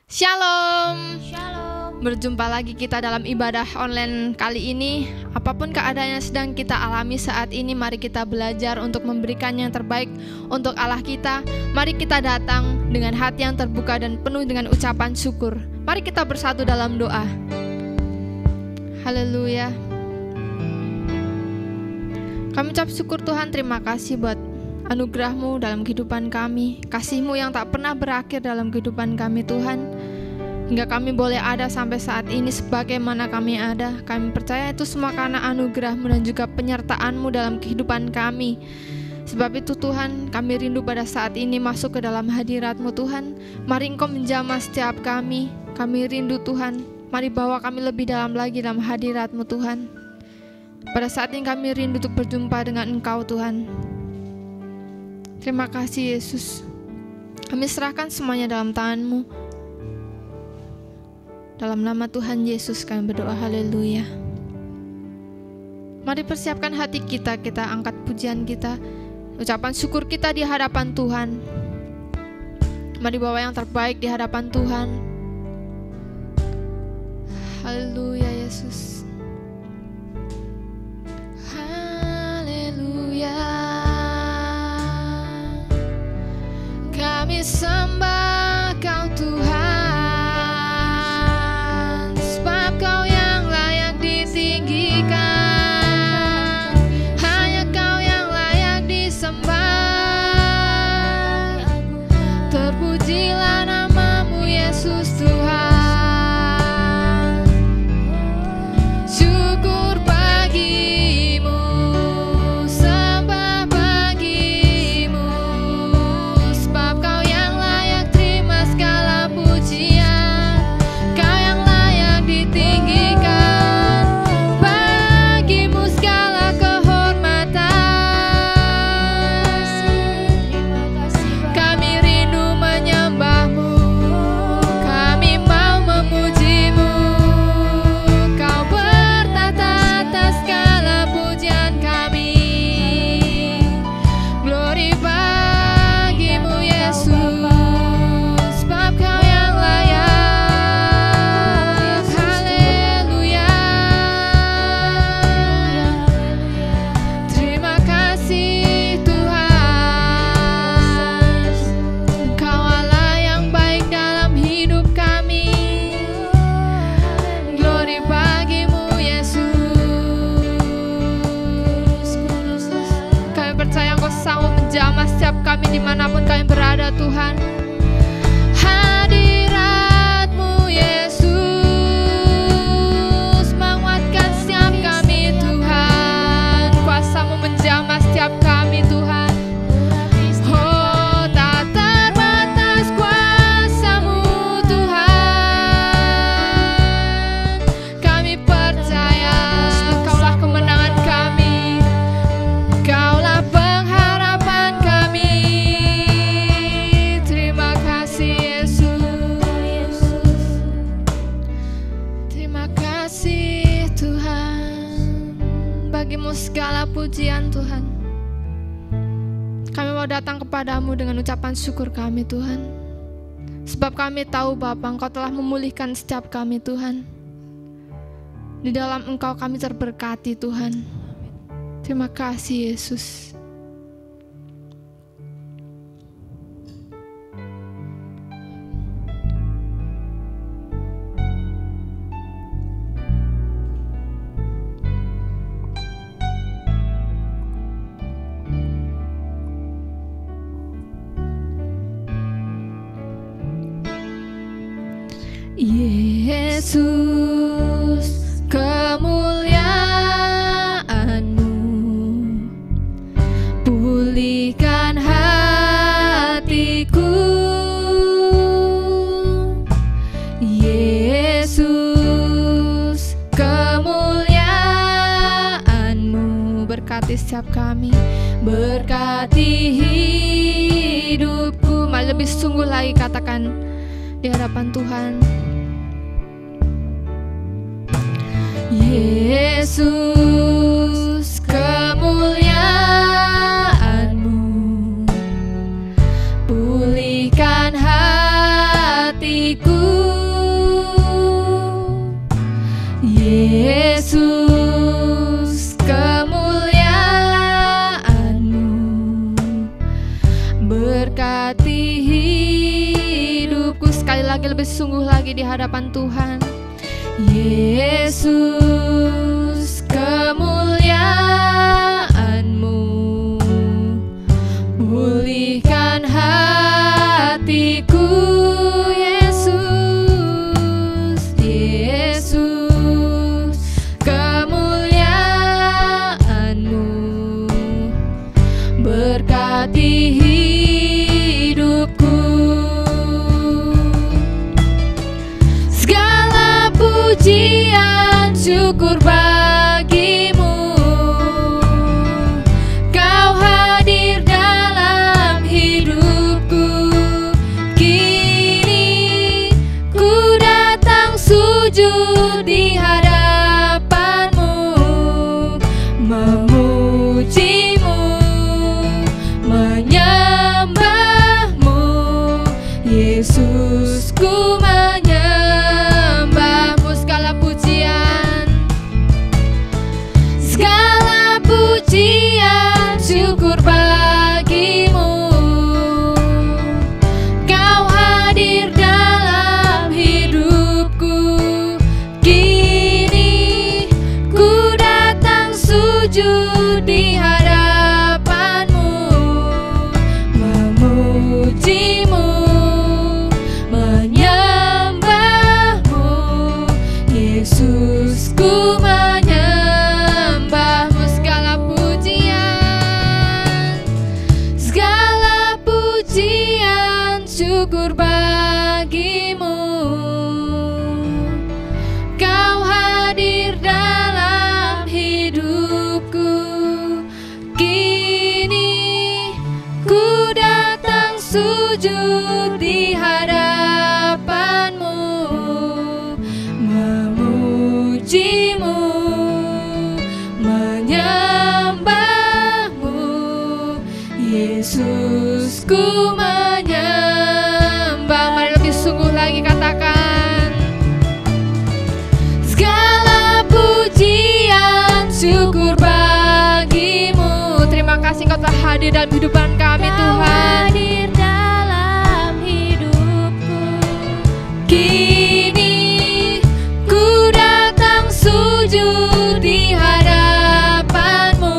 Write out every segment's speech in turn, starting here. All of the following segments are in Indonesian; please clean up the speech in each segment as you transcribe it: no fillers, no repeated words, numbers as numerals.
Shalom. Shalom. Berjumpa lagi kita dalam ibadah online kali ini. Apapun keadaan yang sedang kita alami saat ini, mari kita belajar untuk memberikan yang terbaik untuk Allah kita. Mari kita datang dengan hati yang terbuka dan penuh dengan ucapan syukur. Mari kita bersatu dalam doa. Haleluya. Kami ucap syukur Tuhan, terima kasih buat anugerah-Mu dalam kehidupan kami, kasih-Mu yang tak pernah berakhir dalam kehidupan kami Tuhan, hingga kami boleh ada sampai saat ini sebagaimana kami ada. Kami percaya itu semua karena anugerah-Mu dan juga penyertaan-Mu dalam kehidupan kami. Sebab itu Tuhan, kami rindu pada saat ini masuk ke dalam hadirat-Mu Tuhan. Mari Engkau menjamah setiap kami rindu Tuhan. Mari bawa kami lebih dalam lagi dalam hadirat-Mu Tuhan. Pada saat ini kami rindu untuk berjumpa dengan Engkau Tuhan. Terima kasih Yesus. Kami serahkan semuanya dalam tangan-Mu. Dalam nama Tuhan Yesus kami berdoa, haleluya. Mari persiapkan hati kita, kita angkat pujian kita, ucapan syukur kita di hadapan Tuhan. Mari bawa yang terbaik di hadapan Tuhan. Haleluya Yesus. Haleluya. Kami sembah Kau Tuhan, sebab Kau yang layak ditinggikan, hanya Kau yang layak disembah. Terpujilah nama-Mu Yesus Tuhan. Syukur bagimu, sembah bagimu, sebab Kau yang layak terima segala pujian, Kau yang layak ditinggikan. Bagimu segala kehormatan. Kami rindu menyembah-Mu, kami mau memuji-Mu. Kau bertahta atas segala pujian kami. Glory bagimu Yesus, sebab Kau yang layak. Haleluya. Terima kasih Tuhan, Engkau Allah yang baik dalam hidup kami. Glory bagimu Yesus. Kami percaya Engkau sanggup menjamah setiap kami dimanapun kami berada Tuhan. Hadirat-Mu Yesus menguatkan setiap kami Tuhan. Kuasa-Mu menjamah setiap kami Tuhan. Oh, tak terbatas kuasa-Mu Tuhan. Kami percaya Kaulah kemenangan kami, Kaulah pengharapan kami. Terima kasih Yesus. Terima kasih Tuhan. Bagimu segala pujian Tuhan. Kami mau datang kepadamu dengan ucapan syukur kami Tuhan. Sebab kami tahu Bapa, Engkau telah memulihkan setiap kami Tuhan. Di dalam Engkau kami terberkati Tuhan. Terima kasih Yesus. Yesus, kemuliaan-Mu pulihkan hatiku. Yesus, kemuliaan-Mu berkati setiap kami, berkati hidupku. Mari lebih sungguh lagi katakan di hadapan Tuhan. Yesus, kemuliaan-Mu pulihkan hatiku. sekali lagi lebih sungguh lagi di hadapan Tuhan. Yesus, kemuliaan-Mu pulihkan hatiku. Yesus, Yesus, kemuliaan-Mu berkati hidupku. Segala pujian syukur bagimu, Kau hadir dalam hidupku. Kini ku datang sujud di hadapan-Mu, memuji-Mu, menyembah-Mu. Yesus, ku menyembah-Mu. Segala pujian, segala pujian syukur bagimu, Kau hadir dalam hidupku. Kini ku datang sujud di hadapan-Mu, memuji-Mu, menyembah-Mu. Yesus, ku menyembah-Mu. Segala pujian, segala pujian syukur bagimu, Kau hadir dalam hidupku. Kini ku datang sujud di hadapan-Mu, memuji-Mu, menyembah-Mu. Yesus, ku menyembah. Mari lebih sungguh lagi katakan, segala pujian syukur bagimu. Terima kasih Kau telah hadir dalam kehidupan kami, Tuhan. Hadir dalam hidupku. Kini ku datang sujud di hadapan-Mu,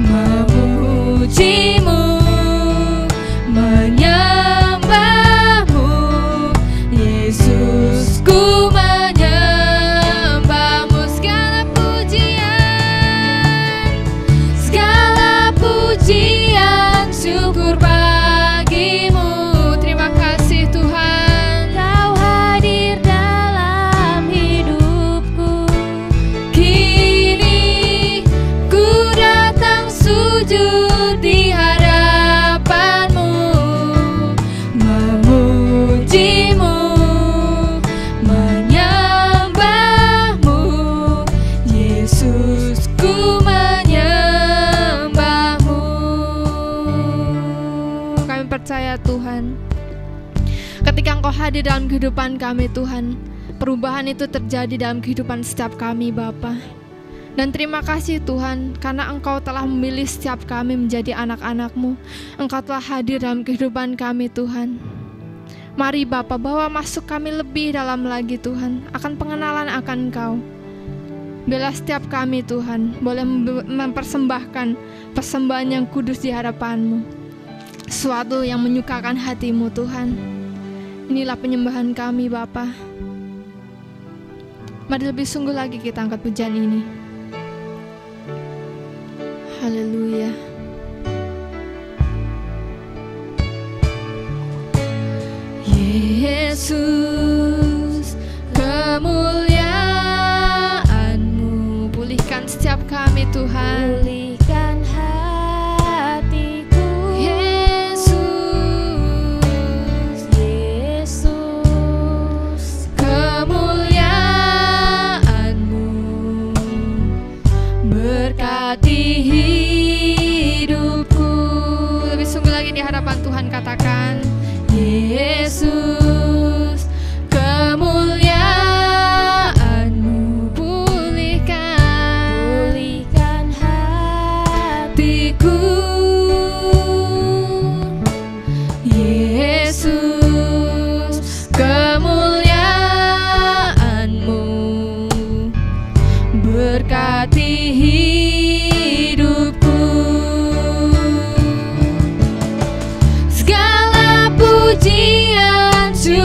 memuji-Mu, menyembah-Mu. Yesus, ku menyembah-Mu. Segala pujian, segala pujian syukur bagimu. Terima kasih Tuhan, Kau hadir dalam hidupku. kini ku datang sujud di hadapan-Mu, memuji-Mu, menyembah-Mu. Yesus, ku menyembah-Mu. Kami percaya Tuhan, ketika Engkau hadir dalam kehidupan kami Tuhan, perubahan itu terjadi dalam kehidupan setiap kami Bapa. Dan terima kasih Tuhan, karena Engkau telah memilih setiap kami menjadi anak-anak-Mu. Engkau telah hadir dalam kehidupan kami Tuhan. Mari Bapa, bawa masuk kami lebih dalam lagi Tuhan, akan pengenalan akan Engkau. Bila setiap kami Tuhan boleh mempersembahkan persembahan yang kudus di hadapan-Mu, sesuatu yang menyukakan hati-Mu Tuhan. Inilah penyembahan kami Bapa. Mari lebih sungguh lagi kita angkat pujian ini. Haleluya. Yesus, kemuliaan-Mu pulihkan setiap kami Tuhan. Pulihkan hatiku. Yesus, Yesus, kemuliaan-Mu berkati hidupku. Lebih sungguh lagi di hadapan Tuhan katakan, Yesus, kemuliaan-Mu pulihkan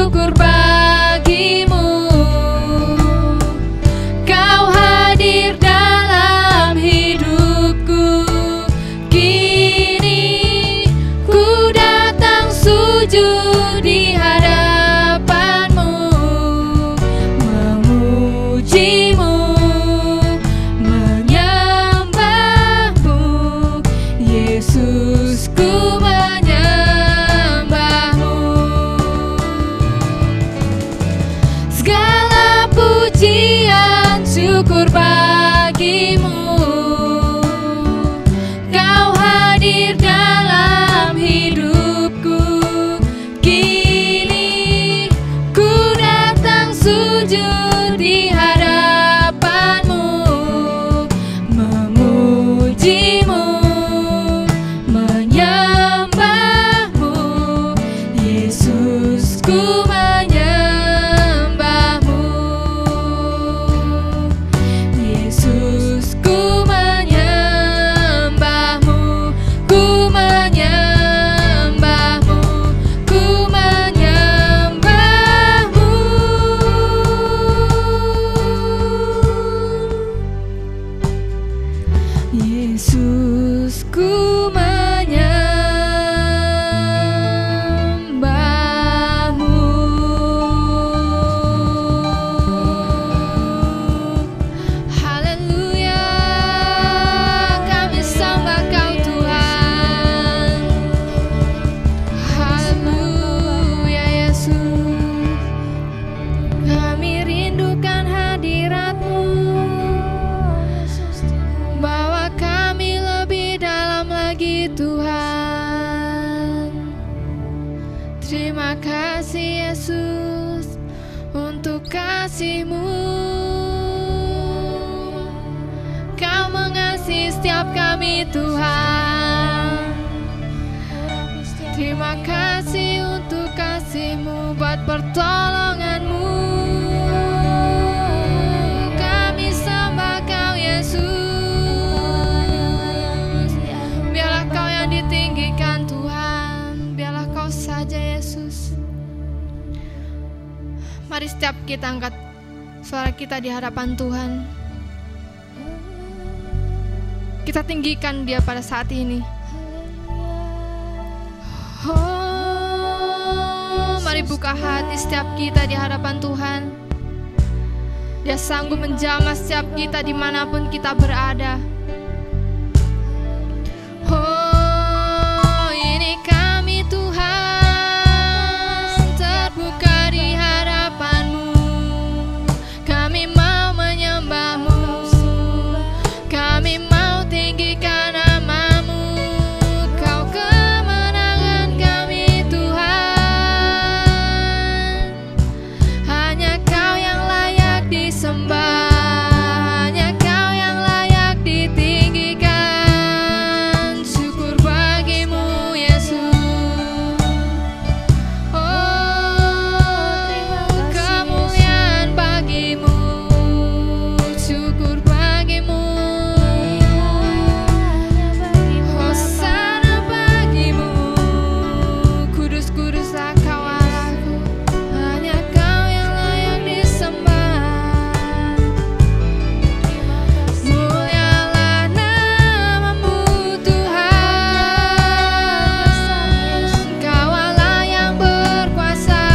syukur bagimu. Kau hadir dalam hidupku. Kini ku datang sujud di hadapanmu, memujimu, menyembahmu. Yesus, ku menyembahmu. Segala pujian syukur bagimu. Kau hadir dalam hidupku. Kini ku datang sujud di hadapanmu, memujimu, menyembahmu. Yesus, ku menyembahmu. Yesus, ku menyembahmu. Ku menyembahmu. Ku menyembahmu. Yesus, ku menyembahmu. Haleluya, kami sembah Kau Tuhan. Haleluya Yesus, kami rindukan hadirat-Mu. Bawa kami lebih dalam lagi Tuhan. Terima kasih Yesus untuk kasih-Mu. Kau mengasihi setiap kami Tuhan. Terima kasih untuk kasih-Mu, buat pertolongan-Mu. Kami sembah Kau Yesus. Biarlah Kau yang ditinggikan Tuhan. Biarlah Kau saja Yesus. Mari setiap kita angkat suara kita di hadapan Tuhan. Kita tinggikan Dia pada saat ini. Oh, mari buka hati setiap kita di hadapan Tuhan. Dia sanggup menjamah setiap kita dimanapun kita berada. Oh, ini kami Tuhan, terbuka di hadapan-Mu. Kami mau menyembah-Mu. Kami mau tinggikan nama-Mu. Kau kemenangan kami Tuhan. Hanya Kau yang layak disembah. Hanya Kau yang layak ditinggikan. Syukur bagimu Yesus. Oh, kemuliaan bagimu. Syukur bagimu. Hosana bagimu. Kudus-kuduslah Kau Allahku. Hanya Kau yang layak disembah. Mulialah nama-Mu Tuhan. Kau Allah yang berkuasa.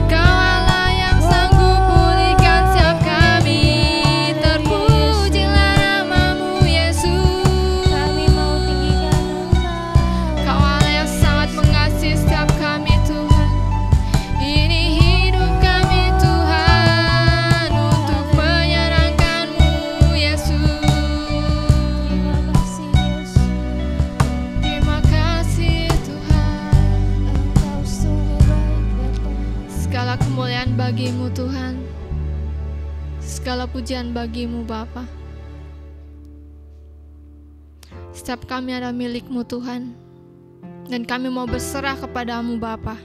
Kau Allah yang sanggup pulihkan setiap kami. Terpujilah nama-Mu Yesus. Kami mau tinggikan Engkau. Kau Allah yang sangat mengasihi setiap kami Tuhan. Ini hidup kami Tuhan, untuk menyenangkan-Mu Yesus. Terima kasih Yesus, Terima kasih Tuhan. Engkau sungguh baik Bapa. Segala kemuliaan bagi-Mu Tuhan. Segala pujian bagi-Mu Bapa. Setiap kami adalah milik-Mu Tuhan. Dan kami mau berserah kepada-Mu Bapa.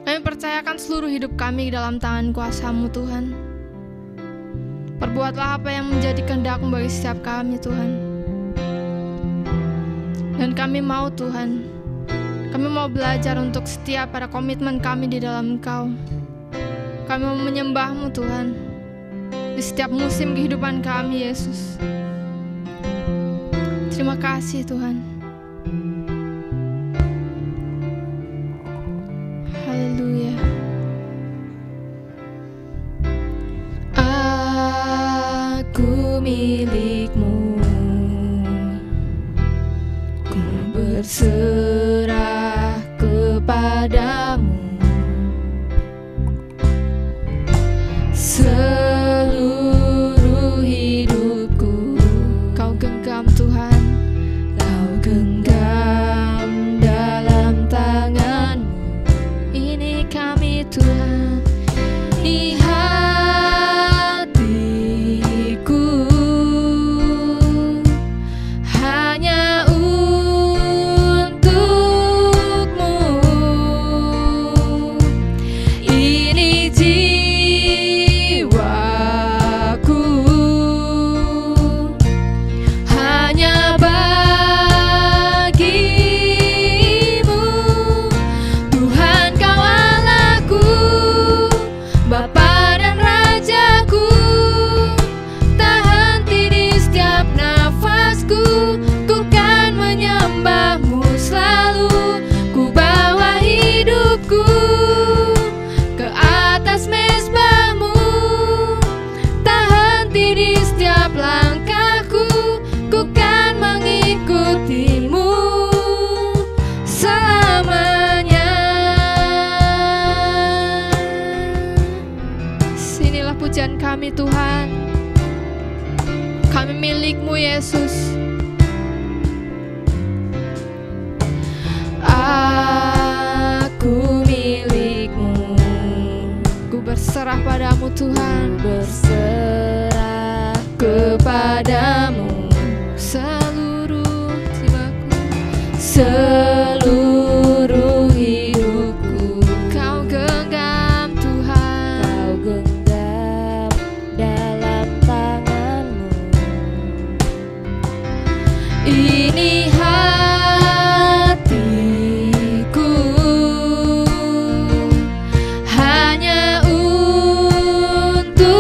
Kami percayakan seluruh hidup kami dalam tangan kuasa-Mu Tuhan. Perbuatlah apa yang menjadi kehendak-Mu bagi setiap kami Tuhan. Dan kami mau Tuhan, kami Kami mau belajar untuk setia pada komitmen kami di dalam Engkau. Kami mau menyembah-Mu Tuhan di setiap musim kehidupan kami, Yesus. Terima kasih Tuhan. Haleluya. Aku milik-Mu, ku berserah kepadamu. Seluruh hidupku Kau genggam Tuhan. Kau genggam dalam tangan-Mu. Ini kami Tuhan. Di hatiku hanya untuk-Mu. Ini jiwaku hanya bagi-Mu. Tuhan Kau Allahku, Bapa dan Rajaku. Tak henti di setiap nafasku, ku kan menyembah-Mu selalu. Ku bawa hidupku ke atas mezbah-Mu. Tak henti di setiap langkahku, ku kan mengikuti-Mu selamanya. Sinilah pujian kami Tuhan. Kami milik-Mu Yesus. Aku milik-Mu, Ku berserah padamu Tuhan. berserah kepadamu. Seluruh jiwaku Seluruh hidupku Kau genggam Tuhan. Kau genggam dalam tangan-Mu. Ini hatiku hanya untuk-Mu.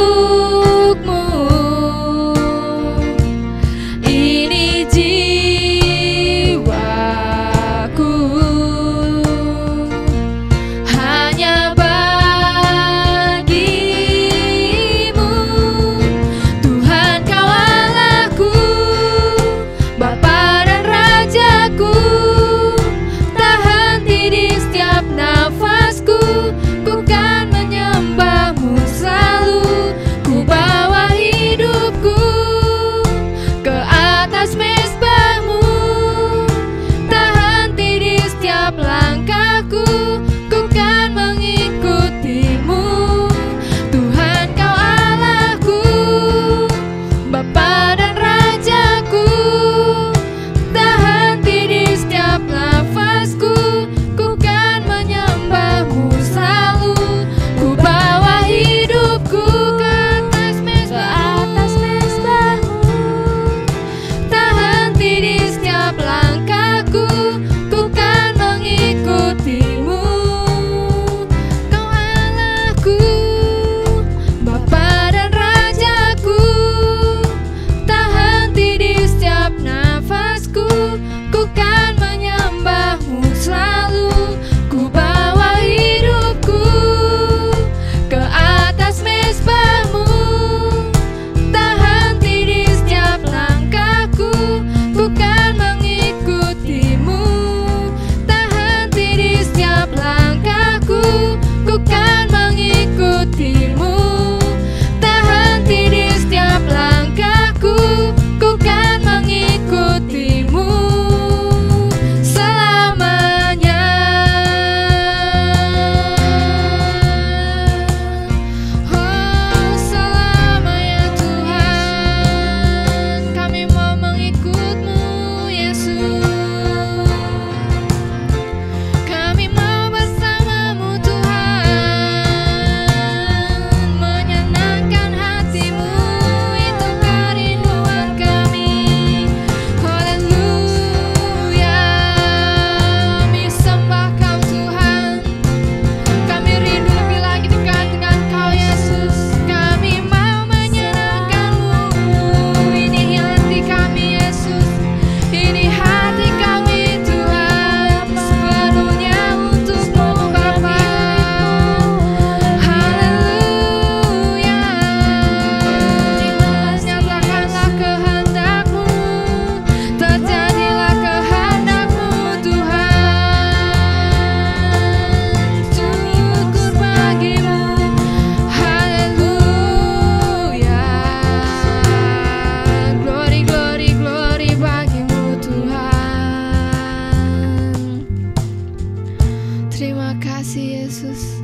Terima kasih Yesus.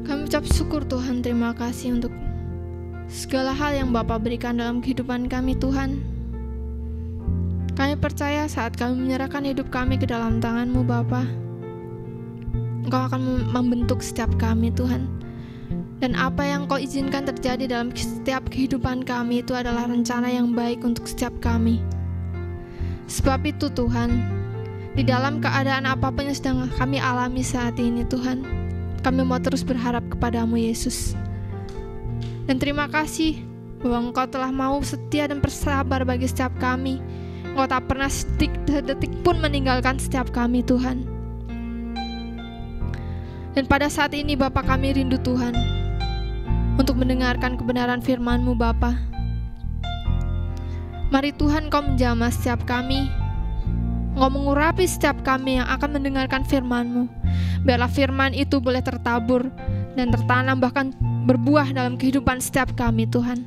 Kami ucap syukur Tuhan, terima kasih untuk segala hal yang Bapa berikan dalam kehidupan kami Tuhan. Kami percaya saat kami menyerahkan hidup kami ke dalam tangan-Mu Bapa, Engkau akan membentuk setiap kami Tuhan. Dan apa yang Kau izinkan terjadi dalam setiap kehidupan kami itu adalah rencana yang baik untuk setiap kami. Sebab itu Tuhan, di dalam keadaan apapun yang sedang kami alami saat ini Tuhan, kami mau terus berharap kepadamu Yesus. Dan terima kasih bahwa Engkau telah mau setia dan bersabar bagi setiap kami. Engkau tak pernah sedetik pun meninggalkan setiap kami Tuhan. Dan pada saat ini Bapa, kami rindu Tuhan untuk mendengarkan kebenaran firman-Mu Bapa. Mari Tuhan Kau menjamah setiap kami, Engkau mengurapi setiap kami yang akan mendengarkan firman-Mu. Biarlah firman itu boleh tertabur dan tertanam bahkan berbuah dalam kehidupan setiap kami Tuhan.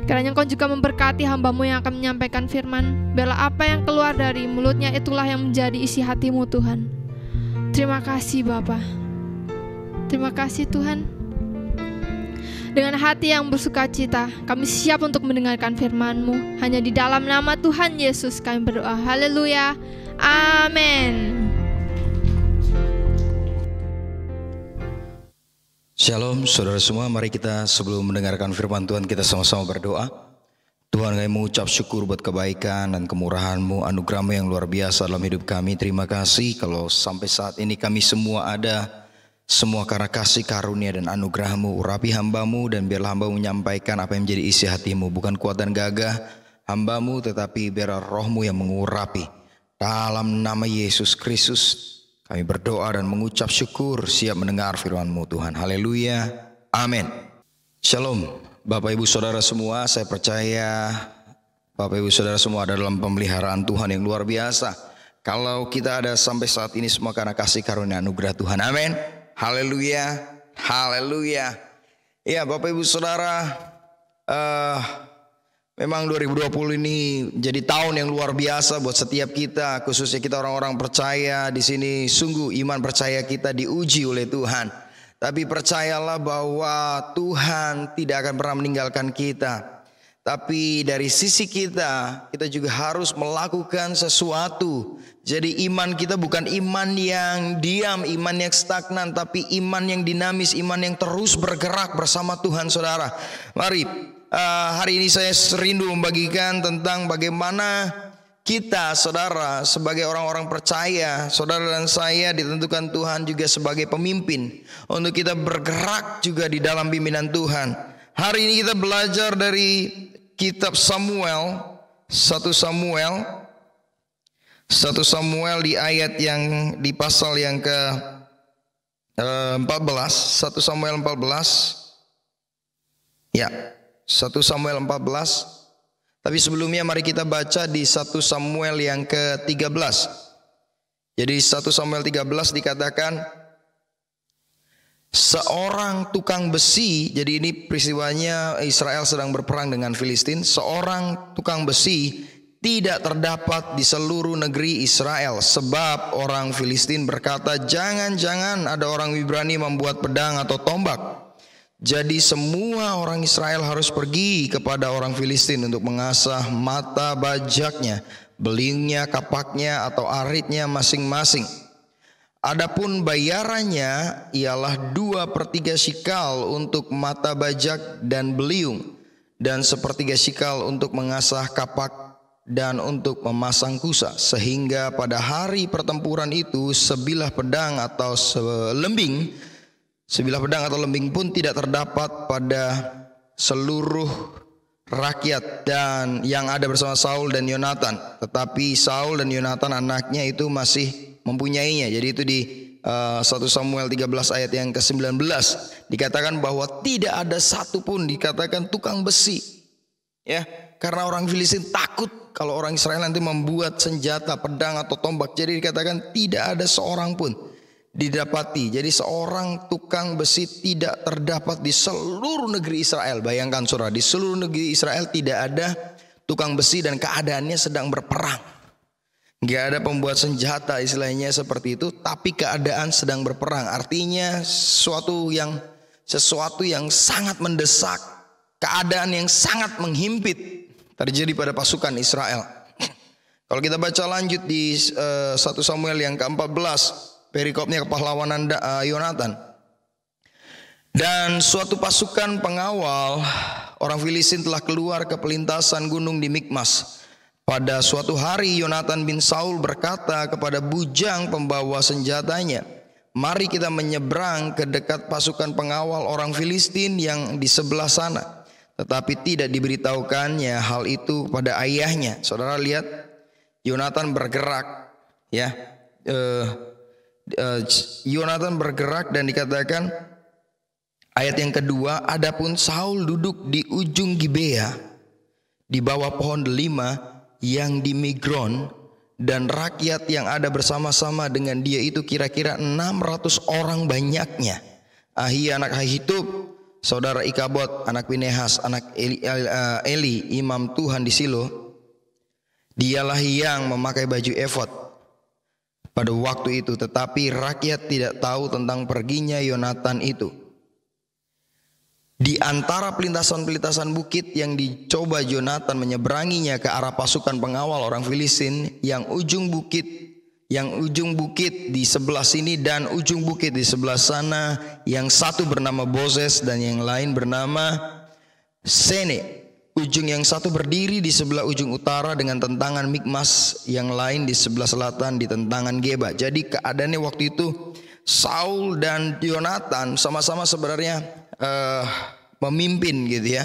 Kiranya Engkau juga memberkati hamba-Mu yang akan menyampaikan firman. Biarlah apa yang keluar dari mulutnya itulah yang menjadi isi hati-Mu Tuhan. Terima kasih Bapa. Terima kasih Tuhan. Dengan hati yang bersukacita, kami siap untuk mendengarkan firman-Mu. Hanya di dalam nama Tuhan Yesus kami berdoa. Haleluya. Amin. Shalom saudara semua, mari kita sebelum mendengarkan firman Tuhan kita sama-sama berdoa. Tuhan, kami mengucap syukur buat kebaikan dan kemurahan-Mu, anugerah-Mu yang luar biasa dalam hidup kami. Terima kasih kalau sampai saat ini kami semua ada, semua karena kasih karunia dan anugerah-Mu. Urapi hamba-Mu dan biarlah hamba-Mu menyampaikan apa yang menjadi isi hati-Mu. Bukan kuat dan gagah hamba-Mu, tetapi biarlah Roh-Mu yang mengurapi. Dalam nama Yesus Kristus kami berdoa dan mengucap syukur, siap mendengar firman-Mu Tuhan. Haleluya, amin. Shalom Bapak Ibu Saudara semua, saya percaya Bapak Ibu Saudara semua ada dalam pemeliharaan Tuhan yang luar biasa. Kalau kita ada sampai saat ini semua karena kasih karunia anugerah Tuhan, amin. Haleluya, haleluya. Ya Bapak Ibu Saudara, memang 2020 ini jadi tahun yang luar biasa buat setiap kita, khususnya kita orang-orang percaya di sini. Sungguh iman percaya kita diuji oleh Tuhan. Tapi percayalah bahwa Tuhan tidak akan pernah meninggalkan kita. Tapi dari sisi kita juga harus melakukan sesuatu. Jadi iman kita bukan iman yang diam, iman yang stagnan, tapi iman yang dinamis, iman yang terus bergerak bersama Tuhan saudara. Mari, hari ini saya rindu membagikan tentang bagaimana kita saudara sebagai orang-orang percaya, saudara dan saya ditentukan Tuhan juga sebagai pemimpin untuk kita bergerak juga di dalam pimpinan Tuhan. Hari ini kita belajar dari kitab Samuel, 1 Samuel di ayat yang di pasal yang ke 14, 1 Samuel 14. Ya, 1 Samuel 14. Tapi sebelumnya mari kita baca di 1 Samuel yang ke-13. Jadi 1 Samuel 13 dikatakan seorang tukang besi. Jadi ini peristiwanya Israel sedang berperang dengan Filistin. Seorang tukang besi tidak terdapat di seluruh negeri Israel, sebab orang Filistin berkata, jangan-jangan ada orang Ibrani membuat pedang atau tombak. Jadi semua orang Israel harus pergi kepada orang Filistin untuk mengasah mata bajaknya, belingnya, kapaknya atau aritnya masing-masing. Adapun bayarannya ialah 2/3 shikal untuk mata bajak dan beliung, dan 1/3 shikal untuk mengasah kapak dan untuk memasang kusa. Sehingga pada hari pertempuran itu sebilah pedang atau lembing pun tidak terdapat pada seluruh rakyat dan yang ada bersama Saul dan Yonatan. Tetapi Saul dan Yonatan anaknya itu masih mempunyainya. Jadi itu di 1 Samuel 13 ayat yang ke-19 dikatakan bahwa tidak ada satu pun dikatakan tukang besi. Ya, karena orang Filistin takut kalau orang Israel nanti membuat senjata, pedang atau tombak. Jadi dikatakan tidak ada seorang pun didapati. Jadi seorang tukang besi tidak terdapat di seluruh negeri Israel. Bayangkan saudara, di seluruh negeri Israel tidak ada tukang besi dan keadaannya sedang berperang. Gak ada pembuat senjata istilahnya seperti itu, tapi keadaan sedang berperang. Artinya sesuatu yang sangat mendesak, keadaan yang sangat menghimpit terjadi pada pasukan Israel. Kalau kita baca lanjut di 1 Samuel yang ke-14, perikopnya kepahlawanan Yonatan. Dan suatu pasukan pengawal orang Filistin telah keluar ke pelintasan gunung di Mikmas. Pada suatu hari Yonatan bin Saul berkata kepada bujang pembawa senjatanya, "Mari kita menyeberang ke dekat pasukan pengawal orang Filistin yang di sebelah sana." Tetapi tidak diberitahukannya hal itu pada ayahnya. Saudara lihat, Yonatan bergerak, ya. Yonatan bergerak dan dikatakan ayat yang kedua, adapun Saul duduk di ujung Gibea di bawah pohon delima yang di Migron, dan rakyat yang ada bersama-sama dengan dia itu kira-kira 600 orang banyaknya. Ahia anak Ahitub, saudara Ikabod anak Pinehas anak Eli imam Tuhan di Silo, dialah yang memakai baju efod pada waktu itu. Tetapi rakyat tidak tahu tentang perginya Yonatan itu. Di antara pelintasan-pelintasan bukit yang dicoba Yonatan menyeberanginya ke arah pasukan pengawal orang Filistin, yang ujung bukit di sebelah sini dan ujung bukit di sebelah sana, yang satu bernama Bozez dan yang lain bernama Sene. Ujung yang satu berdiri di sebelah ujung utara dengan tentangan Mikmas, yang lain di sebelah selatan di tentangan Geba. Jadi keadaannya waktu itu Saul dan Yonatan sama-sama sebenarnya memimpin gitu ya.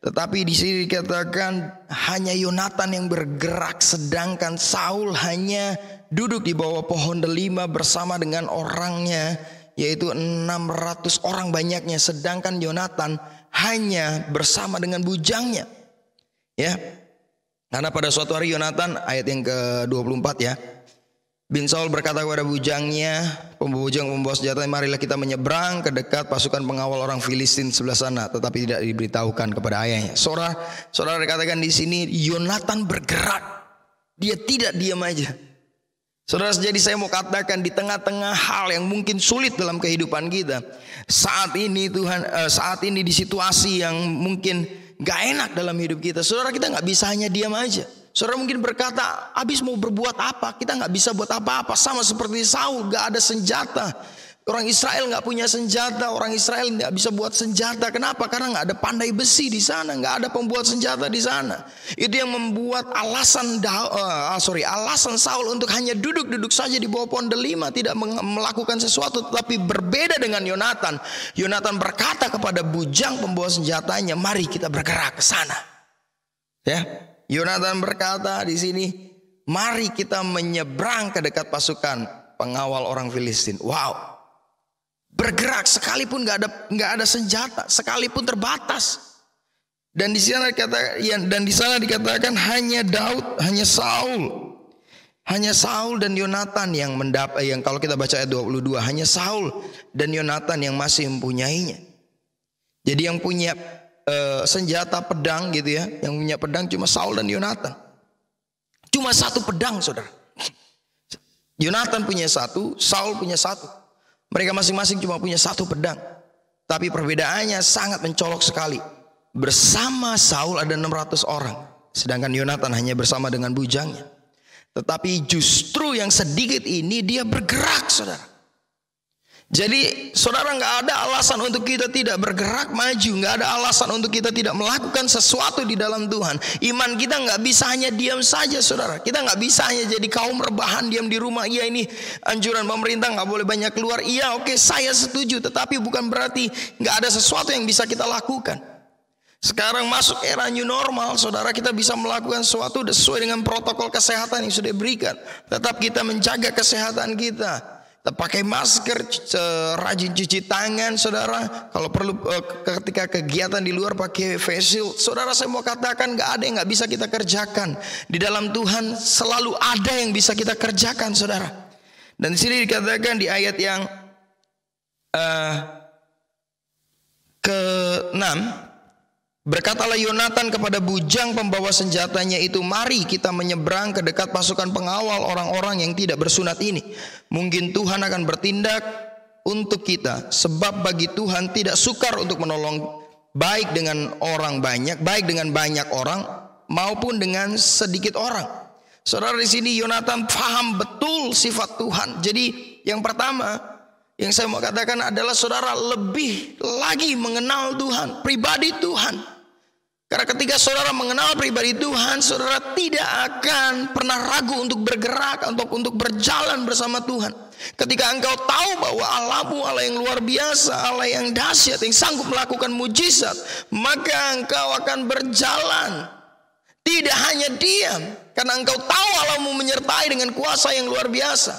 Tetapi di sini dikatakan hanya Yonatan yang bergerak, sedangkan Saul hanya duduk di bawah pohon delima bersama dengan orangnya, yaitu 600 orang banyaknya, sedangkan Yonatan hanya bersama dengan bujangnya. Ya. Karena pada suatu hari Yonatan, ayat yang ke-24 ya, bin Saul berkata kepada bujangnya, bujang membawa senjata, marilah kita menyeberang ke dekat pasukan pengawal orang Filistin sebelah sana. Tetapi tidak diberitahukan kepada ayahnya. Saudara dikatakan di sini Yonatan bergerak, dia tidak diam aja. Saudara, jadi saya mau katakan di tengah-tengah hal yang mungkin sulit dalam kehidupan kita saat ini, saat ini di situasi yang mungkin gak enak dalam hidup kita, saudara, kita gak bisa hanya diam aja. Saudara mungkin berkata, habis mau berbuat apa? Kita gak bisa buat apa-apa. Sama seperti Saul, gak ada senjata. Orang Israel gak punya senjata. Orang Israel gak bisa buat senjata. Kenapa? Karena gak ada pandai besi di sana, gak ada pembuat senjata di sana. Itu yang membuat alasan Saul untuk hanya duduk-duduk saja di bawah pohon delima, tidak melakukan sesuatu. Tetapi berbeda dengan Yonatan. Yonatan berkata kepada bujang pembawa senjatanya, mari kita bergerak ke sana. Ya. Yonatan berkata di sini, mari kita menyeberang ke dekat pasukan pengawal orang Filistin. Wow, bergerak sekalipun nggak ada senjata, sekalipun terbatas. Dan di sana dikatakan hanya Saul dan Yonatan yang kalau kita baca ayat 22, hanya Saul dan Yonatan yang masih mempunyainya. Jadi yang punya senjata pedang gitu ya, yang punya pedang cuma Saul dan Yonatan. Cuma satu pedang, saudara. Yonatan punya satu, Saul punya satu. Mereka masing-masing cuma punya satu pedang. Tapi perbedaannya sangat mencolok sekali. Bersama Saul ada 600 orang, sedangkan Yonatan hanya bersama dengan bujangnya. Tetapi justru yang sedikit ini dia bergerak, saudara. Jadi saudara, gak ada alasan untuk kita tidak bergerak maju, gak ada alasan untuk kita tidak melakukan sesuatu di dalam Tuhan. Iman kita gak bisa hanya diam saja, saudara. Kita gak bisa hanya jadi kaum rebahan diam di rumah. Iya, ini anjuran pemerintah gak boleh banyak keluar. Iya, oke, saya setuju. Tetapi bukan berarti gak ada sesuatu yang bisa kita lakukan. Sekarang masuk era new normal, saudara, kita bisa melakukan sesuatu sesuai dengan protokol kesehatan yang sudah diberikan. Tetap kita menjaga kesehatan kita. Kita pakai masker, rajin cuci tangan, saudara. Kalau perlu ketika kegiatan di luar pakai face shield. Saudara, saya mau katakan gak ada yang gak bisa kita kerjakan. Di dalam Tuhan selalu ada yang bisa kita kerjakan, saudara. Dan di sini dikatakan di ayat yang ke-6, Berkatalah Yonatan kepada bujang pembawa senjatanya itu, mari kita menyeberang ke dekat pasukan pengawal orang-orang yang tidak bersunat ini. Mungkin Tuhan akan bertindak untuk kita, sebab bagi Tuhan tidak sukar untuk menolong baik dengan orang banyak, baik dengan banyak orang maupun dengan sedikit orang. Saudara, di sini Yonatan paham betul sifat Tuhan. Jadi yang pertama yang saya mau katakan adalah saudara lebih lagi mengenal Tuhan, pribadi Tuhan. Karena ketika saudara mengenal pribadi Tuhan, saudara tidak akan pernah ragu untuk bergerak, untuk berjalan bersama Tuhan. Ketika engkau tahu bahwa Allahmu Allah yang luar biasa, Allah yang dahsyat, yang sanggup melakukan mujizat, maka engkau akan berjalan. Tidak hanya diam, karena engkau tahu Allahmu menyertai dengan kuasa yang luar biasa.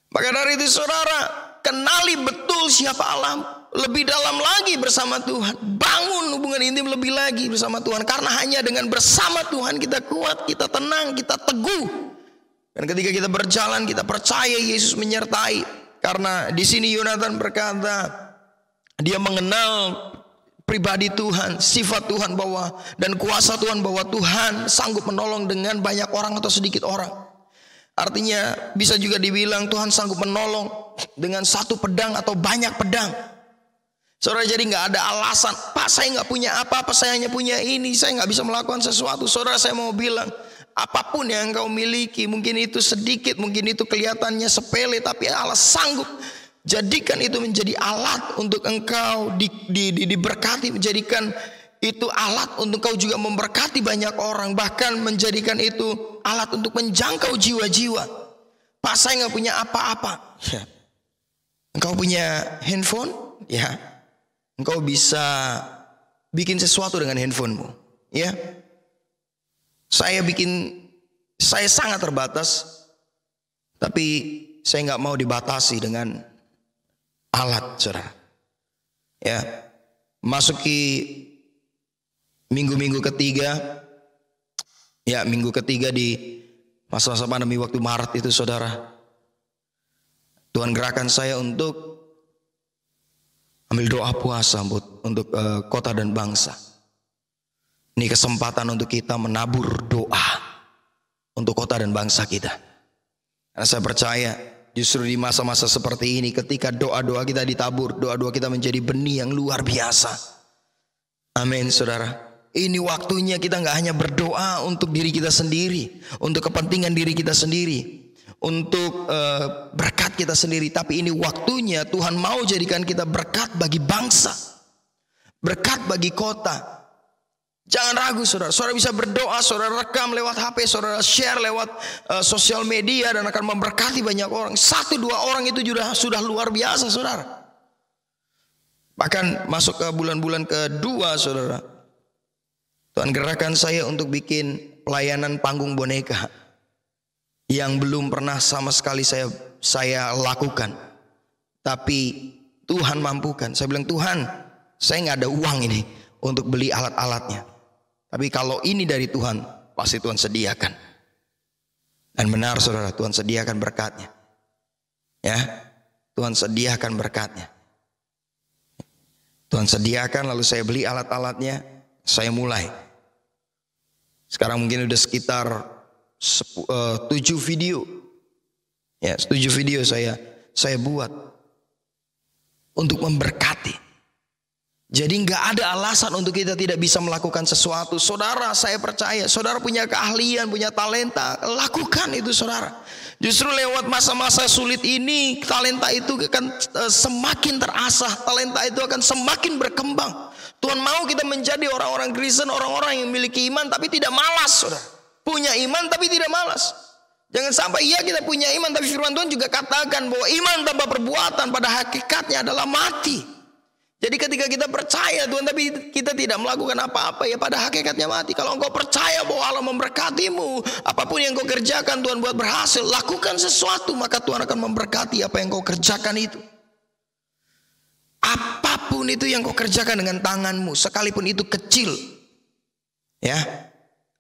Maka dari itu saudara, kenali betul siapa Allah. Lebih dalam lagi bersama Tuhan. Bangun hubungan intim lebih lagi bersama Tuhan. Karena hanya dengan bersama Tuhan kita kuat, kita tenang, kita teguh. Dan ketika kita berjalan, kita percaya Yesus menyertai. Karena di sini Yonatan berkata, dia mengenal pribadi Tuhan, sifat Tuhan bahwa dan kuasa Tuhan, bahwa Tuhan sanggup menolong dengan banyak orang atau sedikit orang. Artinya bisa juga dibilang Tuhan sanggup menolong dengan satu pedang atau banyak pedang. Saudara, jadi nggak ada alasan, Pak saya nggak punya apa-apa, saya hanya punya ini, saya nggak bisa melakukan sesuatu. Saudara, saya mau bilang, apapun yang engkau miliki, mungkin itu sedikit, mungkin itu kelihatannya sepele, tapi Allah sanggup jadikan itu menjadi alat untuk engkau diberkati, menjadikan itu alat untuk engkau juga memberkati banyak orang, bahkan menjadikan itu alat untuk menjangkau jiwa-jiwa. Pak saya nggak punya apa-apa, ya. Engkau punya handphone, ya. Engkau bisa bikin sesuatu dengan handphonemu, ya. Saya sangat terbatas, tapi saya nggak mau dibatasi dengan alat, saudara. Ya, masuki minggu ketiga di masa-masa pandemi waktu Maret itu, saudara. Tuhan gerakan saya untuk ambil doa puasa untuk kota dan bangsa. Ini kesempatan untuk kita menabur doa untuk kota dan bangsa kita. Karena saya percaya justru di masa-masa seperti ini, ketika doa-doa kita ditabur, doa-doa kita menjadi benih yang luar biasa. Amin, saudara. Ini waktunya kita nggak hanya berdoa untuk diri kita sendiri, untuk kepentingan diri kita sendiri, untuk berkat kita sendiri, tapi ini waktunya Tuhan mau jadikan kita berkat bagi bangsa, berkat bagi kota. Jangan ragu, saudara. Saudara bisa berdoa, saudara rekam lewat HP, saudara share lewat sosial media dan akan memberkati banyak orang. 1-2 orang itu sudah luar biasa, saudara. Bahkan masuk ke bulan-bulan kedua, saudara, Tuhan gerakan saya untuk bikin pelayanan panggung boneka yang belum pernah sama sekali saya lakukan, tapi Tuhan mampukan. Saya bilang, Tuhan, saya nggak ada uang ini untuk beli alat-alatnya, tapi kalau ini dari Tuhan, pasti Tuhan sediakan. Dan benar, saudara, Tuhan sediakan berkatnya. Ya, Tuhan sediakan berkatnya. Tuhan sediakan, lalu saya beli alat-alatnya, saya mulai. Sekarang mungkin udah sekitar 7 video. Ya, 7 video saya buat untuk memberkati. Jadi nggak ada alasan untuk kita tidak bisa melakukan sesuatu. Saudara, saya percaya saudara punya keahlian, punya talenta, lakukan itu, saudara. Justru lewat masa-masa sulit ini, talenta itu akan semakin terasah, talenta itu akan semakin berkembang. Tuhan mau kita menjadi orang-orang Kristen, orang-orang yang memiliki iman tapi tidak malas, saudara. Punya iman tapi tidak malas. Jangan sampai kita punya iman, tapi firman Tuhan juga katakan bahwa iman tanpa perbuatan pada hakikatnya adalah mati. Jadi ketika kita percaya Tuhan tapi kita tidak melakukan apa-apa, ya pada hakikatnya mati. Kalau engkau percaya bahwa Allah memberkatimu, apapun yang kau kerjakan Tuhan buat berhasil, lakukan sesuatu, maka Tuhan akan memberkati apa yang kau kerjakan itu. Apapun itu yang kau kerjakan dengan tanganmu, sekalipun itu kecil, ya,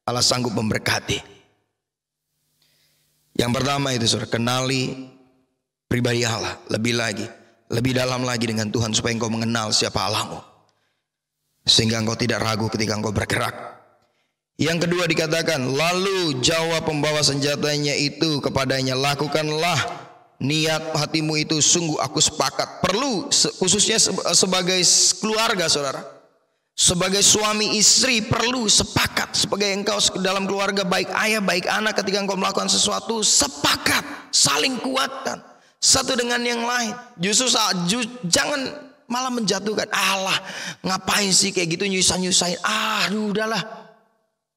Allah sanggup memberkati. Yang pertama itu, saudara, kenali pribadi Allah lebih dalam lagi dengan Tuhan, supaya engkau mengenal siapa Allahmu. sehingga engkau tidak ragu ketika engkau bergerak. Yang kedua dikatakan, lalu jawab pembawa senjatanya itu kepadanya, lakukanlah niat hatimu itu, sungguh aku sepakat. Perlu khususnya sebagai keluarga saudara, sebagai suami istri perlu sepakat. Sebagai engkau dalam keluarga, baik ayah baik anak, ketika engkau melakukan sesuatu sepakat, saling kuatkan satu dengan yang lain. Justru jangan malah menjatuhkan. Allah, ngapain sih kayak gitu nyusahin. Aduh udahlah,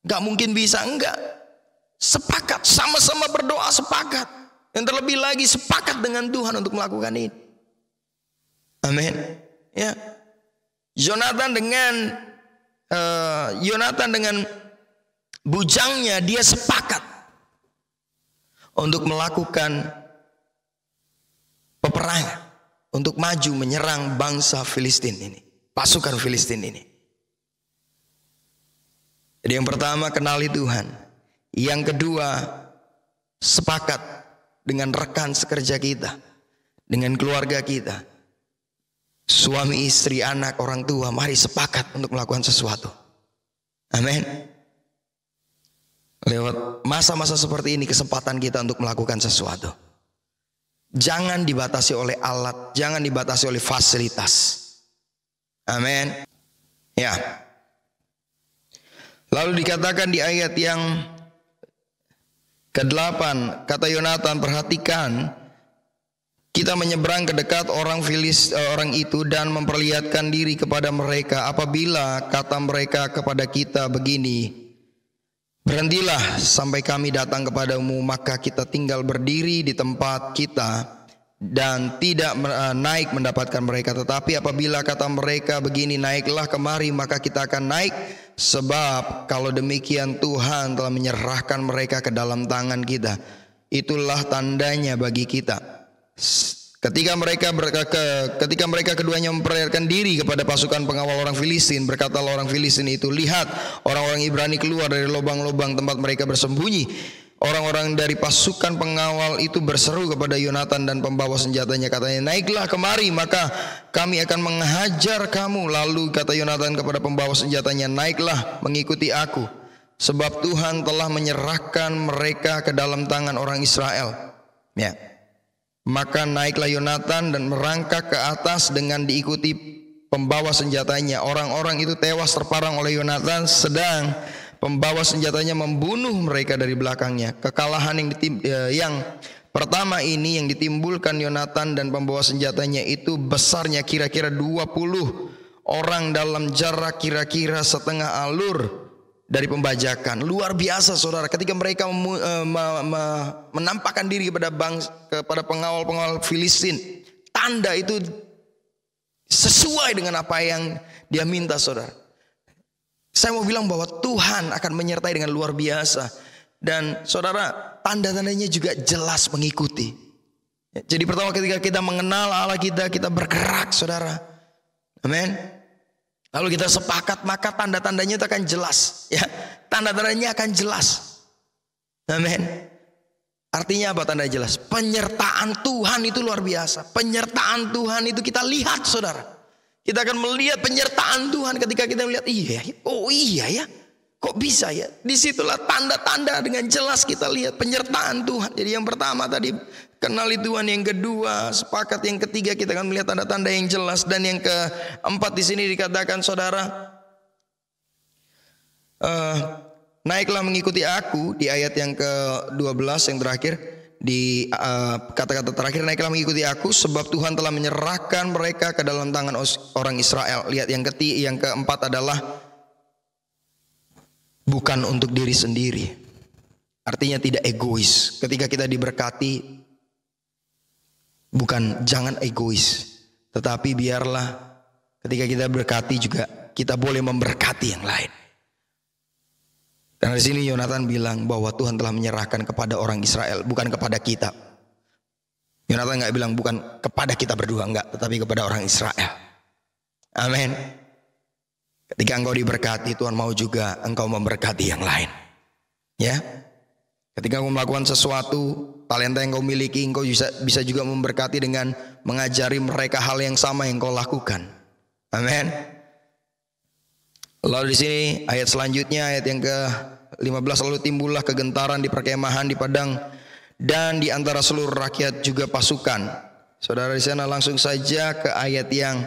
gak mungkin bisa. Enggak, sepakat, sama-sama berdoa sepakat. Yang terlebih lagi sepakat dengan Tuhan untuk melakukan ini. Amin. Ya, Yonatan dengan bujangnya dia sepakat untuk melakukan peperangan, untuk maju menyerang bangsa Filistin ini, pasukan Filistin ini. Jadi yang pertama, kenali Tuhan. Yang kedua, sepakat dengan rekan sekerja kita, dengan keluarga kita, suami istri, anak, orang tua. Mari sepakat untuk melakukan sesuatu. Amin. Lewat masa-masa seperti ini, kesempatan kita untuk melakukan sesuatu. Jangan dibatasi oleh alat, jangan dibatasi oleh fasilitas. Amin. Ya. Lalu dikatakan di ayat yang ke-8, kata Yonatan, perhatikan, kita menyeberang ke dekat orang itu dan memperlihatkan diri kepada mereka. Apabila kata mereka kepada kita begini, berhentilah sampai kami datang kepadamu, maka kita tinggal berdiri di tempat kita dan tidak naik mendapatkan mereka. Tetapi apabila kata mereka begini, naiklah kemari, maka kita akan naik. Sebab kalau demikian Tuhan telah menyerahkan mereka ke dalam tangan kita. Itulah tandanya bagi kita. Ketika mereka keduanya memperlihatkan diri kepada pasukan pengawal orang Filistin, berkatalah orang Filistin itu, lihat, orang-orang Ibrani keluar dari lubang-lubang tempat mereka bersembunyi. Orang-orang dari pasukan pengawal itu berseru kepada Yonatan dan pembawa senjatanya, katanya, naiklah kemari, maka kami akan menghajar kamu. Lalu kata Yonatan kepada pembawa senjatanya, naiklah mengikuti aku, sebab Tuhan telah menyerahkan mereka ke dalam tangan orang Israel. Ya. Maka naiklah Yonatan dan merangkak ke atas dengan diikuti pembawa senjatanya. Orang-orang itu tewas terparang oleh Yonatan, sedang pembawa senjatanya membunuh mereka dari belakangnya. Kekalahan yang pertama ini yang ditimbulkan Yonatan dan pembawa senjatanya itu besarnya kira-kira 20 orang dalam jarak kira-kira setengah alur dari pembajakan. Luar biasa saudara, ketika mereka menampakkan diri kepada pengawal-pengawal Filistin, tanda itu sesuai dengan apa yang dia minta saudara. Saya mau bilang bahwa Tuhan akan menyertai dengan luar biasa. Dan saudara, tanda-tandanya juga jelas mengikuti. Jadi pertama, ketika kita mengenal Allah kita bergerak saudara. Amin. Lalu kita sepakat, maka tanda-tandanya itu akan jelas. Ya, tanda-tandanya akan jelas. Amin. Artinya apa tanda jelas? Penyertaan Tuhan itu luar biasa. Penyertaan Tuhan itu kita lihat saudara. Kita akan melihat penyertaan Tuhan ketika kita melihat, iya ya, kok bisa ya? Disitulah tanda-tanda dengan jelas kita lihat penyertaan Tuhan. Jadi yang pertama tadi kenali Tuhan, yang kedua sepakat, yang ketiga kita akan melihat tanda-tanda yang jelas, dan yang keempat di sini dikatakan saudara, naiklah mengikuti aku, di ayat yang ke-12 yang terakhir. Di kata-kata terakhir, naiklah mengikuti aku, sebab Tuhan telah menyerahkan mereka ke dalam tangan orang Israel. Lihat yang keempat adalah bukan untuk diri sendiri. Artinya tidak egois. Ketika kita diberkati, jangan egois, tetapi biarlah ketika kita berkati juga kita boleh memberkati yang lain. Dan di sini Yonatan bilang bahwa Tuhan telah menyerahkan kepada orang Israel, bukan kepada kita. Yonatan nggak bilang bukan kepada kita berdua, enggak, tetapi kepada orang Israel. Amin. Ketika engkau diberkati, Tuhan mau juga engkau memberkati yang lain. Ya. Ketika engkau melakukan sesuatu, talenta yang engkau miliki, engkau bisa juga memberkati dengan mengajari mereka hal yang sama yang engkau lakukan. Amin. Lalu di sini ayat selanjutnya, ayat yang ke-15, lalu timbullah kegentaran di perkemahan di padang dan di antara seluruh rakyat juga pasukan. Saudara di sana langsung saja ke ayat yang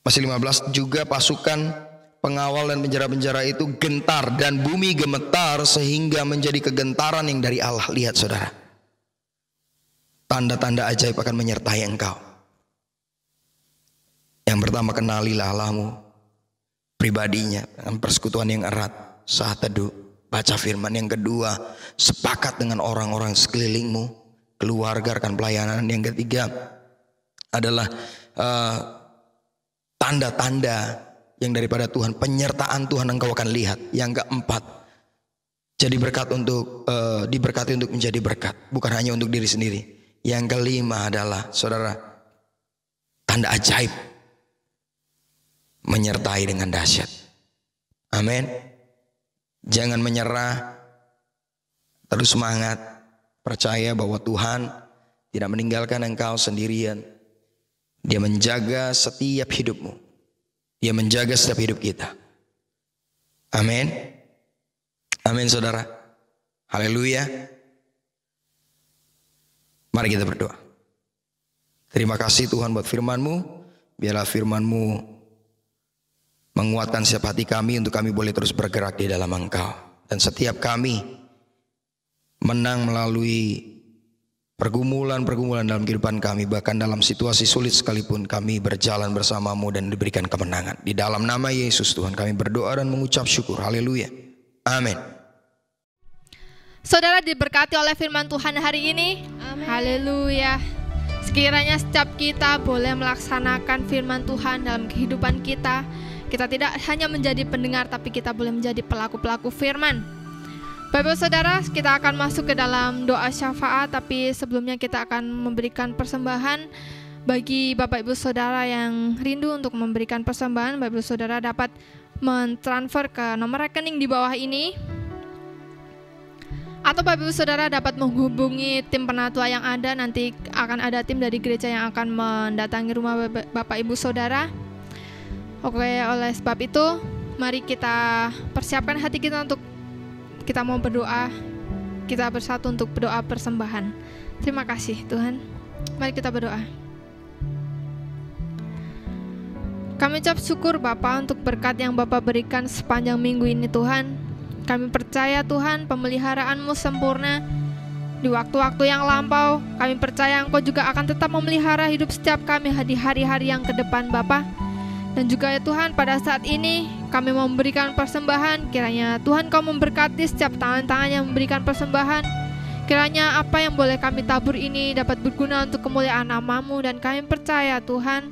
masih 15, juga pasukan pengawal dan penjara-penjara itu gentar dan bumi gemetar sehingga menjadi kegentaran yang dari Allah. Lihat saudara, tanda-tanda ajaib akan menyertai engkau. Yang pertama, kenalilah Allahmu pribadinya dengan persekutuan yang erat saat teduh, baca firman. Yang kedua, sepakat dengan orang-orang sekelilingmu, keluarga, rekan pelayanan. Yang ketiga adalah tanda-tanda yang daripada Tuhan, penyertaan Tuhan engkau akan lihat. Yang keempat, jadi berkat untuk diberkati untuk menjadi berkat, bukan hanya untuk diri sendiri. Yang kelima adalah saudara, tanda ajaib menyertai dengan dahsyat. Amin. Jangan menyerah, terus semangat, percaya bahwa Tuhan tidak meninggalkan engkau sendirian. Dia menjaga setiap hidupmu, Dia menjaga setiap hidup kita. Amin. Amin saudara. Haleluya. Mari kita berdoa. Terima kasih Tuhan buat firman-Mu. Biarlah firman-Mu menguatkan setiap hati kami untuk kami boleh terus bergerak di dalam Engkau. Dan setiap kami menang melalui pergumulan-pergumulan dalam kehidupan kami, bahkan dalam situasi sulit sekalipun kami berjalan bersama-Mu dan diberikan kemenangan. Di dalam nama Yesus Tuhan kami berdoa dan mengucap syukur. Haleluya. Amin. Saudara diberkati oleh firman Tuhan hari ini. Amin. Haleluya. Sekiranya setiap kita boleh melaksanakan firman Tuhan dalam kehidupan kita. Kita tidak hanya menjadi pendengar, tapi kita boleh menjadi pelaku-pelaku firman. Bapak saudara, kita akan masuk ke dalam doa syafaat, tapi sebelumnya kita akan memberikan persembahan. Bagi Bapak Ibu Saudara yang rindu untuk memberikan persembahan, Bapak Ibu Saudara dapat mentransfer ke nomor rekening di bawah ini. Atau Bapak Ibu Saudara dapat menghubungi tim penatua yang ada. Nanti akan ada tim dari gereja yang akan mendatangi rumah Bapak Ibu Saudara. Oke, oleh sebab itu mari kita persiapkan hati kita untuk kita mau berdoa. Kita bersatu untuk berdoa persembahan. Terima kasih Tuhan. Mari kita berdoa. Kami ucap syukur Bapa untuk berkat yang Bapa berikan sepanjang minggu ini Tuhan. Kami percaya Tuhan pemeliharaan-Mu sempurna di waktu-waktu yang lampau. Kami percaya Engkau juga akan tetap memelihara hidup setiap kami di hari-hari yang ke depan Bapa. Dan juga ya Tuhan, pada saat ini kami memberikan persembahan. Kiranya Tuhan Kau memberkati setiap tangan-tangan yang memberikan persembahan. Kiranya apa yang boleh kami tabur ini dapat berguna untuk kemuliaan nama-Mu. Dan kami percaya Tuhan,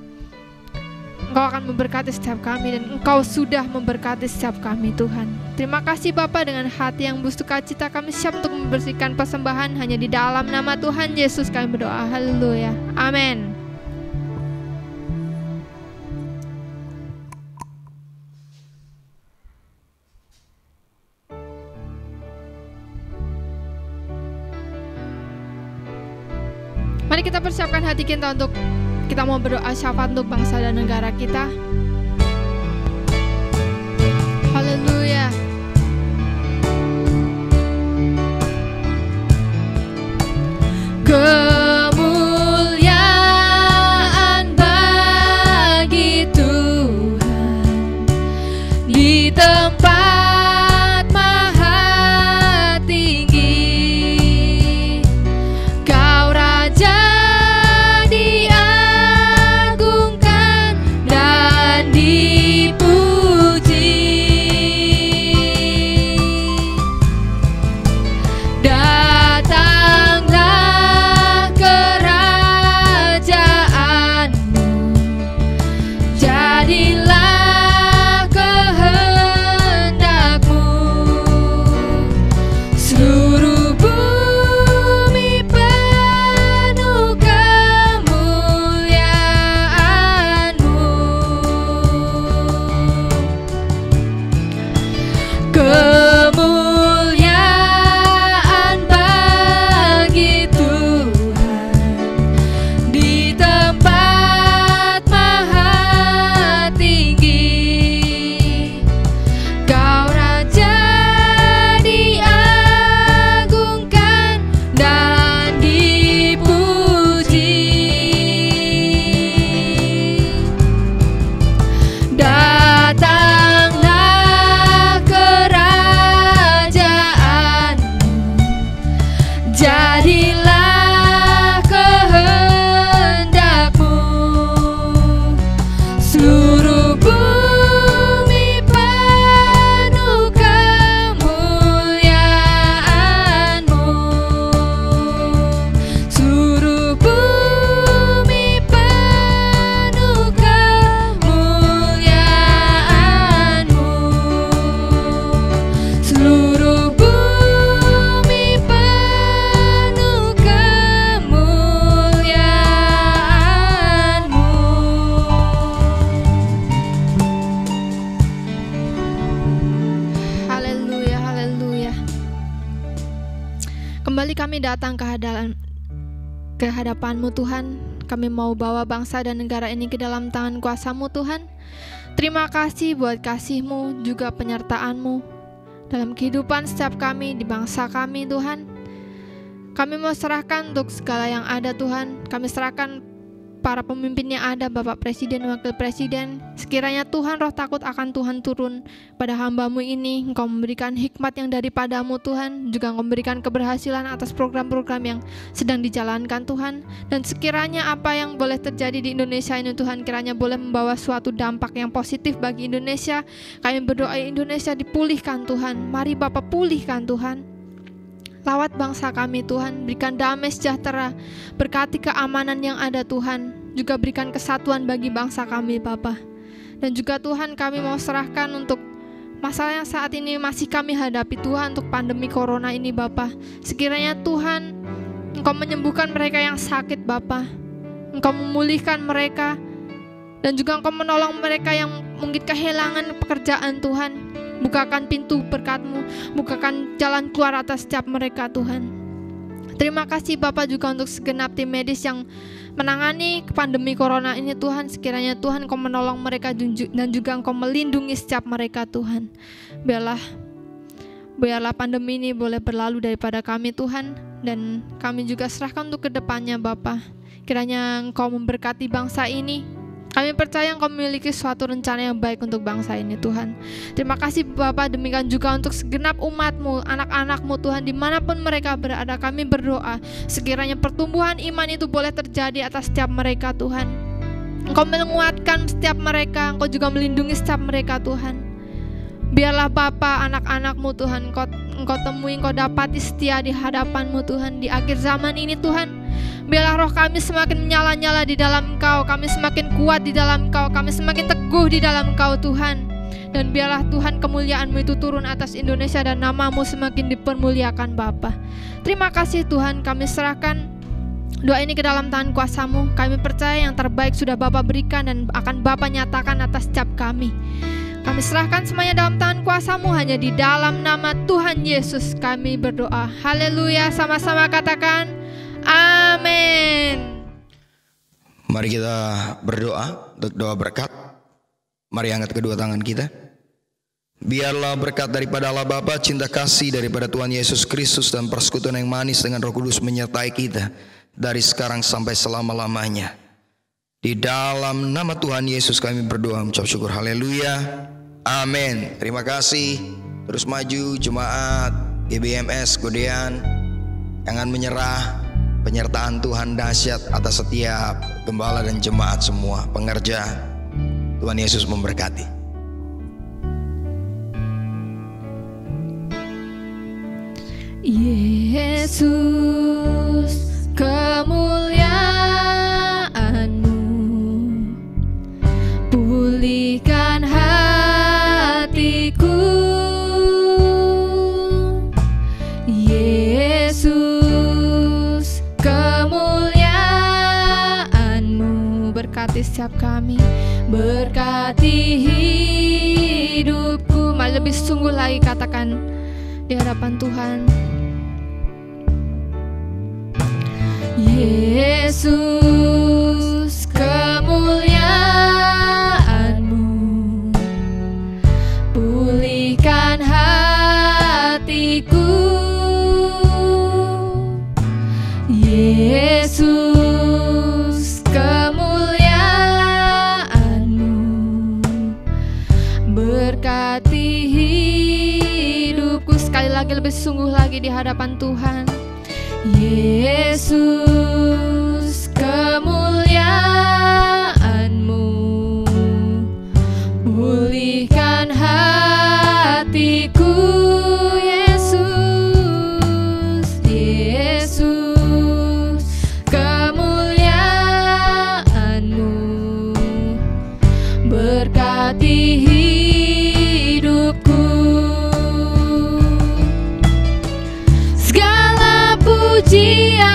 Engkau akan memberkati setiap kami. Dan Engkau sudah memberkati setiap kami Tuhan. Terima kasih Bapa, dengan hati yang bersukacita kami siap untuk membersihkan persembahan. Hanya di dalam nama Tuhan Yesus kami berdoa. Haleluya. Amin. Mari kita persiapkan hati kita untuk kita mau berdoa syafaat untuk bangsa dan negara kita. Haleluya. Kemuliaan bagi Tuhan di tempat maha tinggi. Kau Raja diagungkan dan dipuji. Datanglah kerajaanmu, jadilah kehendak-Mu Kembali kami datang ke hadapan-Mu Tuhan. Kami mau bawa bangsa dan negara ini ke dalam tangan kuasa-Mu Tuhan. Terima kasih buat kasih-Mu, juga penyertaan-Mu dalam kehidupan setiap kami, di bangsa kami Tuhan. Kami mau serahkan untuk segala yang ada Tuhan. Kami serahkan para pemimpin yang ada, Bapak Presiden, Wakil Presiden. Sekiranya Tuhan, roh takut akan Tuhan turun pada hamba-Mu ini. Engkau memberikan hikmat yang daripada-Mu Tuhan, juga memberikan keberhasilan atas program-program yang sedang dijalankan Tuhan. Dan sekiranya apa yang boleh terjadi di Indonesia ini Tuhan, kiranya boleh membawa suatu dampak yang positif bagi Indonesia. Kami berdoa Indonesia dipulihkan Tuhan. Mari Bapak pulihkan Tuhan. Lawat bangsa kami Tuhan, berikan damai sejahtera, berkati keamanan yang ada Tuhan, juga berikan kesatuan bagi bangsa kami Bapa. Dan juga Tuhan, kami mau serahkan untuk masalah yang saat ini masih kami hadapi Tuhan, untuk pandemi corona ini Bapa. Sekiranya Tuhan, Engkau menyembuhkan mereka yang sakit Bapa, Engkau memulihkan mereka, dan juga Engkau menolong mereka yang mungkin kehilangan pekerjaan Tuhan. Bukakan pintu berkat-Mu, bukakan jalan keluar atas setiap mereka Tuhan. Terima kasih Bapak juga untuk segenap tim medis yang menangani pandemi corona ini Tuhan. Sekiranya Tuhan Engkau menolong mereka dan juga Engkau melindungi setiap mereka Tuhan. Biarlah pandemi ini boleh berlalu daripada kami Tuhan. Dan kami juga serahkan untuk kedepannya Bapak. Kiranya Engkau memberkati bangsa ini. Kami percaya Engkau memiliki suatu rencana yang baik untuk bangsa ini Tuhan. Terima kasih Bapak, demikian juga untuk segenap umat-Mu, anak-anak-Mu Tuhan, dimanapun mereka berada. Kami berdoa sekiranya pertumbuhan iman itu boleh terjadi atas setiap mereka Tuhan. Engkau menguatkan setiap mereka, Engkau juga melindungi setiap mereka Tuhan. Biarlah Bapa, anak-anak-Mu Tuhan, Engkau temui, Engkau dapati setia di hadapan-Mu Tuhan di akhir zaman ini Tuhan. Biarlah roh kami semakin menyala-nyala di dalam Engkau, kami semakin kuat di dalam Engkau, kami semakin teguh di dalam Engkau Tuhan. Dan biarlah Tuhan kemuliaan-Mu itu turun atas Indonesia dan nama-Mu semakin dipermuliakan Bapa. Terima kasih Tuhan, kami serahkan doa ini ke dalam tangan kuasa-Mu. Kami percaya yang terbaik sudah Bapa berikan dan akan Bapa nyatakan atas setiap kami. Kami serahkan semuanya dalam tangan kuasa-Mu, hanya di dalam nama Tuhan Yesus kami berdoa. Haleluya, sama-sama katakan amin. Mari kita berdoa untuk doa berkat. Mari angkat kedua tangan kita. Biarlah berkat daripada Allah Bapa, cinta kasih daripada Tuhan Yesus Kristus, dan persekutuan yang manis dengan Roh Kudus menyertai kita dari sekarang sampai selama-lamanya. Di dalam nama Tuhan Yesus kami berdoa, mengucap syukur. Haleluya, amin. Terima kasih. Terus maju jemaat GBMS Godean. Jangan menyerah. Penyertaan Tuhan dahsyat atas setiap gembala dan jemaat semua pengerja. Tuhan Yesus memberkati. Yesus, kemuliaan-Mu pulihkan hatiku. Yesus, kemuliaan-Mu Berkati setiap kami, berkati hidupku. mari lebih sungguh lagi katakan di hadapan Tuhan. Yesus, kemuliaan-Mu pulihkan hatiku. Yesus, kemuliaan-Mu berkati hidupku. Sekali lagi lebih sungguh lagi di hadapan Tuhan. Yesus, kemuliaan-Mu pulihkan hatiku. Yesus, Yesus, kemuliaan-Mu berkati hidupku. Segala pujian